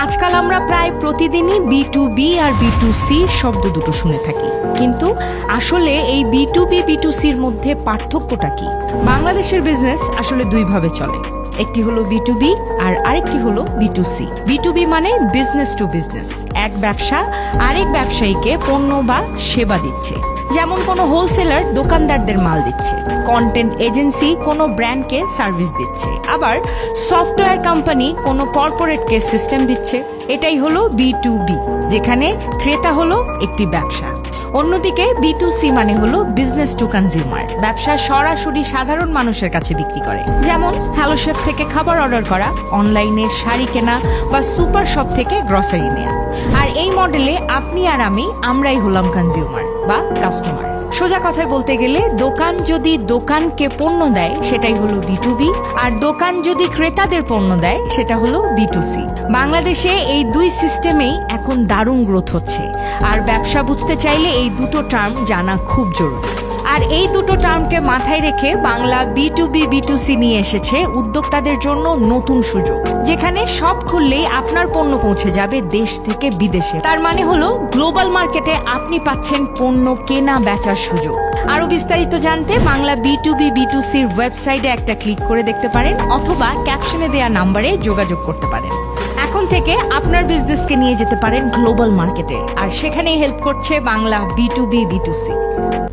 আজকাল আমরা প্রায় প্রতিদিনই B2B আর B2C শব্দ দুটো শুনে থাকি, কিন্তু আসলে এই B2B B2Cর মধ্যে পার্থক্যটা কি? বাংলাদেশের বিজনেস আসলে দুইভাবে চলে, একটি হলো B2B আর আরেকটি হলো B2C। B2B মানে বিজনেস টু বিজনেস, এক ব্যবসা আরেক ব্যবসায়ীকে পণ্য বা সেবা দিচ্ছে। যেমন কোনো হোলসেলার দোকানদারদের মাল দিচ্ছে, কন্টেন্ট এজেন্সি কোনো ব্র্যান্ডকে সার্ভিস দিচ্ছে, আবার সফটওয়্যার কোম্পানি কোনো কর্পোরেটকে সিস্টেম দিচ্ছে। এটাই হলো B2B, যেখানে ক্রেতা হলো একটি ব্যবসা। অন্যদিকে B2C মানে হলো বিজনেস টু কনজিউমার, ব্যবসা সরাসরি সাধারণ মানুষের কাছে বিক্রি করে। যেমন হ্যালো শেফ থেকে খাবার অর্ডার করা, অনলাইনে শাড়ি কেনা বা সুপার শপ থেকে গ্রসারি নেওয়া। আর এই মডেলে আপনি আর আমরাই হলাম কনজিউমার বা কাস্টমার। সোজা কথায় বলতে গেলে দোকান যদি দোকানকে পণ্য দেয় সেটাই হলো B2B, আর দোকান যদি ক্রেতাদের পণ্য দেয় সেটা হলো B2C। বাংলাদেশে এই দুই সিস্টেমেই এখন দারুণ গ্রোথ হচ্ছে, আর ব্যবসা বুঝতে চাইলে এই দুটো টার্ম জানা খুব জরুরি। আর এই দুটো টার্মকে মাথায় রেখে বাংলা B2B B2C নিয়ে এসেছে উদ্যোক্তাদের জন্য নতুন সুযোগ, যেখানে সব খুললেই আপনার পণ্য পৌঁছে যাবে দেশ থেকে বিদেশে। তার মানে হলো গ্লোবাল মার্কেটে আপনি পাচ্ছেন পণ্য কেনা বেচার সুযোগ। আরো বিস্তারিত জানতে বাংলা B2B B2Cর ওয়েবসাইটে একটা ক্লিক করে দেখতে পারেন, অথবা ক্যাপশনে দেওয়া নাম্বারে যোগাযোগ করতে পারেন। এখন থেকে আপনার বিজনেসকে নিয়ে যেতে পারেন গ্লোবাল মার্কেটে, আর সেখানেই হেল্প করছে বাংলা B2B B2C।